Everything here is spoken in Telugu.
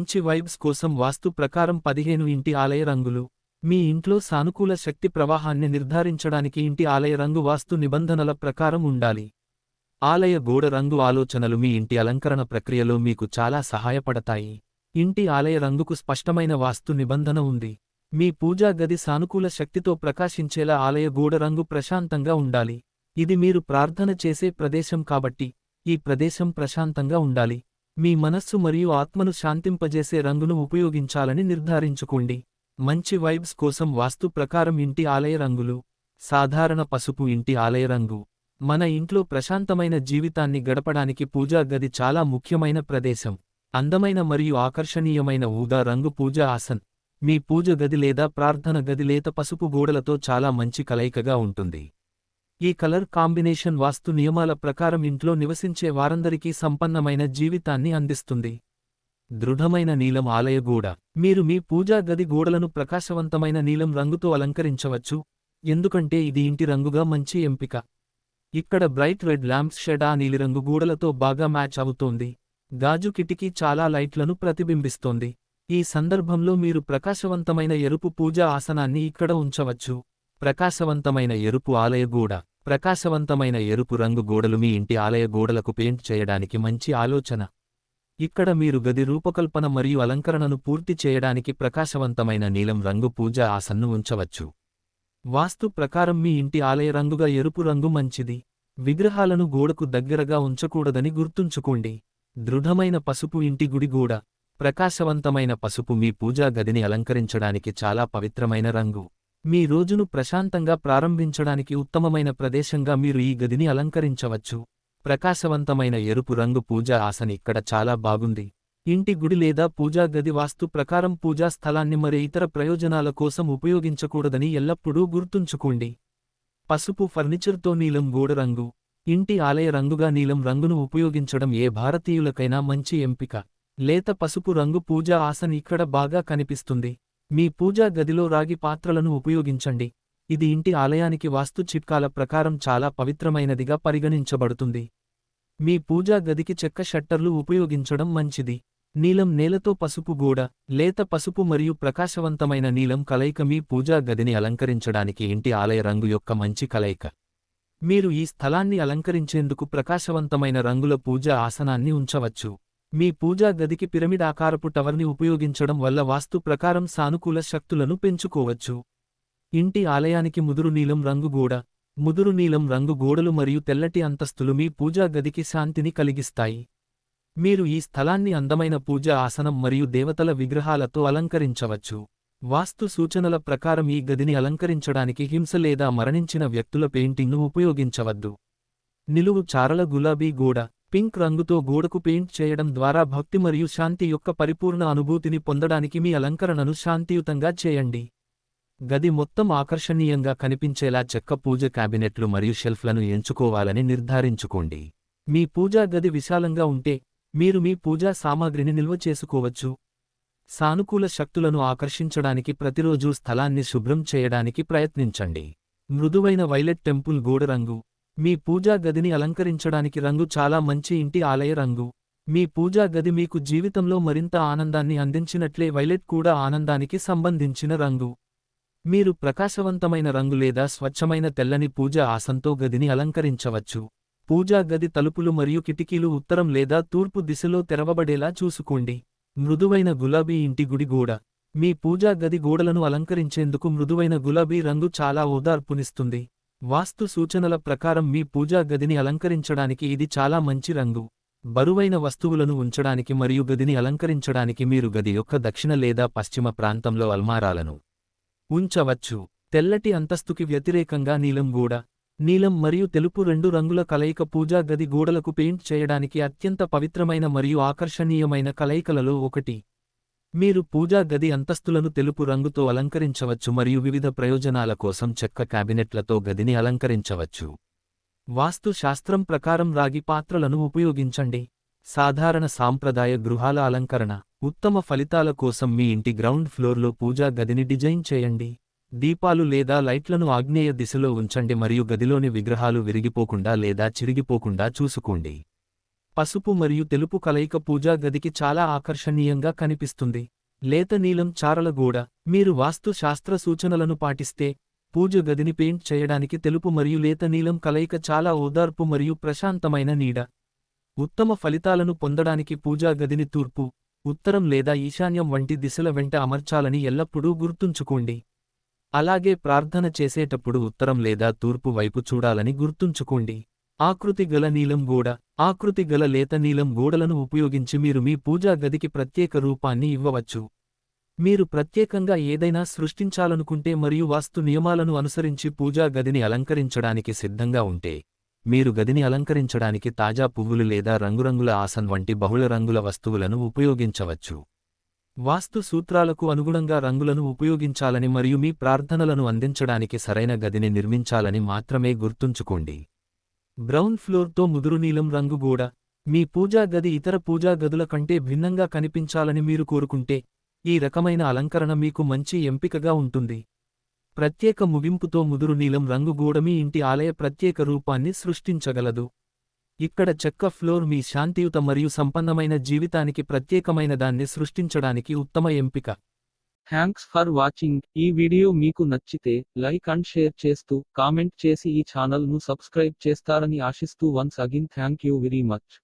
మంచి వైబ్స్ కోసం వాస్తు ప్రకారం 15 ఇంటి ఆలయ రంగులు. మీ ఇంట్లో సానుకూల శక్తి ప్రవాహాన్ని నిర్ధారించడానికి ఇంటి ఆలయ రంగు వాస్తు నిబంధనల ప్రకారం ఉండాలి. ఆలయ గోడ రంగు ఆలోచనలు మీ ఇంటి అలంకరణ ప్రక్రియలో మీకు చాలా సహాయపడతాయి. ఇంటి ఆలయ రంగుకు స్పష్టమైన వాస్తు నిబంధన ఉంది. మీ పూజా గది సానుకూల శక్తితో ప్రకాశించేలా ఆలయ గోడ రంగు ప్రశాంతంగా ఉండాలి. ఇది మీరు ప్రార్థన చేసే ప్రదేశం కాబట్టి, ఈ ప్రదేశం ప్రశాంతంగా ఉండాలి. మీ మనస్సు మరియు ఆత్మను శాంతింపజేసే రంగును ఉపయోగించాలని నిర్ధారించుకోండి. మంచి వైబ్స్ కోసం వాస్తు ప్రకారం ఇంటి ఆలయ రంగులు. సాధారణ పసుపు ఇంటి ఆలయ రంగు. మన ఇంట్లో ప్రశాంతమైన జీవితాన్ని గడపడానికి పూజా గది చాలా ముఖ్యమైన ప్రదేశం. అందమైన మరియు ఆకర్షణీయమైన ఊదా రంగు పూజా ఆసన్. మీ పూజ గది లేదా ప్రార్థన గది లేత పసుపు గోడలతో చాలా మంచి కలయికగా ఉంటుంది. ఈ కలర్ కాంబినేషన్ వాస్తు నియమాల ప్రకారం ఇంట్లో నివసించే వారందరికీ సంపన్నమైన జీవితాన్ని అందిస్తుంది. దృఢమైన నీలం ఆలయ గోడ. మీరు మీ పూజా గది గోడలను ప్రకాశవంతమైన నీలం రంగుతో అలంకరించవచ్చు, ఎందుకంటే ఇది ఇంటి రంగుగా మంచి ఎంపిక. ఇక్కడ బ్రైట్ రెడ్ ల్యాంప్స్ షెడ్ ఆ నీలిరంగు గోడలతో బాగా మ్యాచ్ అవుతోంది. గాజు కిటికీ చాలా లైట్లను ప్రతిబింబిస్తోంది. ఈ సందర్భంలో మీరు ప్రకాశవంతమైన ఎరుపు పూజా ఆసనాన్ని ఇక్కడ ఉంచవచ్చు. ప్రకాశవంతమైన ఎరుపు ఆలయ గోడ. ప్రకాశవంతమైన ఎరుపు రంగు గోడలు మీ ఇంటి ఆలయ గోడలకు పెయింట్ చేయడానికి మంచి ఆలోచన. ఇక్కడ మీరు గది రూపకల్పన మరియు అలంకరణను పూర్తి చేయడానికి ప్రకాశవంతమైన నీలం రంగు పూజా ఆసన్ను ఉంచవచ్చు. వాస్తు ప్రకారం మీ ఇంటి ఆలయ రంగుగా ఎరుపు రంగు మంచిది. విగ్రహాలను గోడకు దగ్గరగా ఉంచకూడదని గుర్తుంచుకోండి. దృఢమైన పసుపు ఇంటి గుడి గోడ. ప్రకాశవంతమైన పసుపు మీ పూజా గదిని అలంకరించడానికి చాలా పవిత్రమైన రంగు. మీ రోజును ప్రశాంతంగా ప్రారంభించడానికి ఉత్తమమైన ప్రదేశంగా మీరు ఈ గదిని అలంకరించవచ్చు. ప్రకాశవంతమైన ఎరుపు రంగు పూజా ఆసన్ ఇక్కడ చాలా బాగుంది. ఇంటి గుడి లేదా పూజా గది వాస్తు ప్రకారం పూజా స్థలాన్ని మరే ఇతర ప్రయోజనాల కోసం ఉపయోగించకూడదని ఎల్లప్పుడూ గుర్తుంచుకోండి. పసుపు ఫర్నిచర్తో నీలం గోడ రంగు. ఇంటి ఆలయ రంగుగా నీలం రంగును ఉపయోగించడం ఏ భారతీయులకైనా మంచి ఎంపిక. లేత పసుపు రంగు పూజా ఆసన్ ఇక్కడ బాగా కనిపిస్తుంది. మీ పూజా గదిలో రాగి పాత్రలను ఉపయోగించండి. ఇది ఇంటి ఆలయానికి వాస్తు చిట్కాల ప్రకారం చాలా పవిత్రమైనదిగా పరిగణించబడుతుంది. మీ పూజా గదికి చెక్క షట్టర్లు ఉపయోగించడం మంచిది. నీలం నేలతో పసుపు గోడ. లేత పసుపు మరియు ప్రకాశవంతమైన నీలం కలయిక మీ పూజా గదిని అలంకరించడానికి ఇంటి ఆలయ రంగు యొక్క మంచి కలయిక. మీరు ఈ స్థలాన్ని అలంకరించేందుకు ప్రకాశవంతమైన రంగుల పూజా ఆసనాన్ని ఉంచవచ్చు. మీ పూజా గదికి పిరమిడ్ ఆకారపు టవర్ని ఉపయోగించడం వల్ల వాస్తు ప్రకారం సానుకూల శక్తులను పెంచుకోవచ్చు. ఇంటి ఆలయానికి ముదురు నీలం రంగు గోడ. ముదురు నీలం రంగు గోడలు మరియు తెల్లటి అంతస్తులు మీ పూజా గదికి శాంతిని కలిగిస్తాయి. మీరు ఈ స్థలాన్ని అందమైన పూజా ఆసనం మరియు దేవతల విగ్రహాలతో అలంకరించవచ్చు. వాస్తు సూచనల ప్రకారం ఈ గదిని అలంకరించడానికి హింస లేదా మరణించిన వ్యక్తుల పెయింటింగ్ను ఉపయోగించవద్దు. నిలువు చారల గులాబీ గోడ. పింక్ రంగుతో గోడకు పెయింట్ చేయడం ద్వారా భక్తి మరియు శాంతి యొక్క పరిపూర్ణ అనుభూతిని పొందడానికి మీ అలంకరణను శాంతియుతంగా చేయండి. గది మొత్తం ఆకర్షణీయంగా కనిపించేలా చెక్క పూజ క్యాబినెట్లు మరియు షెల్ఫ్లను ఎంచుకోవాలని నిర్ధారించుకోండి. మీ పూజా గది విశాలంగా ఉంటే, మీరు మీ పూజా సామాగ్రిని నిల్వ చేసుకోవచ్చు. సానుకూల శక్తులను ఆకర్షించడానికి ప్రతిరోజూ స్థలాన్ని శుభ్రం చేయడానికి ప్రయత్నించండి. మృదువైన వైలెట్ టెంపుల్ గోడ రంగు. మీ పూజా గదిని అలంకరించడానికి రంగు చాలా మంచి ఇంటి ఆలయ రంగు. మీ పూజా గది మీకు జీవితంలో మరింత ఆనందాన్ని అందించినట్లే వైలెట్ కూడా ఆనందానికి సంబంధించిన రంగు. మీరు ప్రకాశవంతమైన రంగు లేదా స్వచ్ఛమైన తెల్లని పూజా ఆసన్తో గదిని అలంకరించవచ్చు. పూజా గది తలుపులు మరియు కిటికీలు ఉత్తరం లేదా తూర్పు దిశలో తెరవబడేలా చూసుకోండి. మృదువైన గులాబీ ఇంటి గుడి గోడ. మీ పూజా గది గోడలను అలంకరించేందుకు మృదువైన గులాబీ రంగు చాలా ఓదార్పునిస్తుంది. వాస్తు సూచనల ప్రకారం మీ పూజా గదిని అలంకరించడానికి ఇది చాలా మంచి రంగు. బరువైన వస్తువులను ఉంచడానికి మరియు గదిని అలంకరించడానికి మీరు గది యొక్క దక్షిణ లేదా పశ్చిమ ప్రాంతంలో అల్మారాలను ఉంచవచ్చు. తెల్లటి అంతస్తుకి వ్యతిరేకంగా నీలం గోడ. నీలం మరియు తెలుపు రెండు రంగుల కలయిక పూజా గది గోడలకు పెయింట్ చేయడానికి అత్యంత పవిత్రమైన మరియు ఆకర్షణీయమైన కలయికలలో ఒకటి. మీరు పూజా గది అంతస్తులను తెలుపు రంగుతో అలంకరించవచ్చు మరియు వివిధ ప్రయోజనాల కోసం చెక్క క్యాబినెట్లతో గదిని అలంకరించవచ్చు. వాస్తు శాస్త్రం ప్రకారం రాగి పాత్రలను ఉపయోగించండి. సాధారణ సాంప్రదాయ గృహాల అలంకరణ. ఉత్తమ ఫలితాల కోసం మీ ఇంటి గ్రౌండ్ ఫ్లోర్లో పూజా గదిని డిజైన్ చేయండి. దీపాలు లేదా లైట్లను ఆగ్నేయ దిశలో ఉంచండి మరియు గదిలోని విగ్రహాలు విరిగిపోకుండా లేదా చిరిగిపోకుండా చూసుకోండి. పసుపు మరియు తెలుపు కలయిక పూజా గదికి చాలా ఆకర్షణీయంగా కనిపిస్తుంది. లేత నీలం చారల గోడ. మీరు వాస్తు శాస్త్ర సూచనలను పాటిస్తే పూజ గదిని పెయింట్ చేయడానికి తెలుపు మరియు లేత నీలం కలయిక చాలా ఓదార్పు మరియు ప్రశాంతమైన నీడ. ఉత్తమ ఫలితాలను పొందడానికి పూజా గదిని తూర్పు, ఉత్తరం లేదా ఈశాన్యం వంటి దిశల వెంట అమర్చాలని ఎల్లప్పుడూ గుర్తుంచుకోండి. అలాగే ప్రార్థన చేసేటప్పుడు ఉత్తరం లేదా తూర్పు వైపు చూడాలని గుర్తుంచుకోండి. ఆకృతి గల నీలం గోడ. ఆకృతి గల లేత నీలం గోడలను ఉపయోగించి మీరు మీ పూజా గదికి ప్రత్యేక రూపాన్ని ఇవ్వవచ్చు. మీరు ప్రత్యేకంగా ఏదైనా సృష్టించాలనుకుంటే మరియు వాస్తు నియమాలను అనుసరించి పూజా గదిని అలంకరించడానికి సిద్ధంగా ఉంటే, మీరు గదిని అలంకరించడానికి తాజా పువ్వులు లేదా రంగురంగుల ఆసన్ వంటి బహుళ రంగుల వస్తువులను ఉపయోగించవచ్చు. వాస్తు సూత్రాలకు అనుగుణంగా రంగులను ఉపయోగించాలని మరియు మీ ప్రార్థనలను అందించడానికి సరైన గదిని నిర్మించాలని మాత్రమే గుర్తుంచుకోండి. బ్రౌన్ ఫ్లోర్తో ముదురు నీలం రంగు గోడ. మీ పూజా గది ఇతర పూజా గదుల కంటే భిన్నంగా కనిపించాలని మీరు కోరుకుంటే, ఈ రకమైన అలంకరణ మీకు మంచి ఎంపికగా ఉంటుంది. ప్రత్యేక ముగింపుతో ముదురు నీలం రంగు గోడ మీ ఇంటి ఆలయ ప్రత్యేక రూపాన్ని సృష్టించగలదు. ఇక్కడ చెక్క ఫ్లోర్ మీ శాంతియుత మరియు సంపన్నమైన జీవితానికి ప్రత్యేకమైన దాన్ని సృష్టించడానికి ఉత్తమ ఎంపిక. Thanks for watching. ఈ వీడియో మీకు నచ్చితే లైక్ అండ్ షేర్ చేస్తూ కామెంట్ చేసి ఈ ఛానల్ ను సబ్స్క్రైబ్ చేస్తారని ఆశిస్తూ once again thank you very much.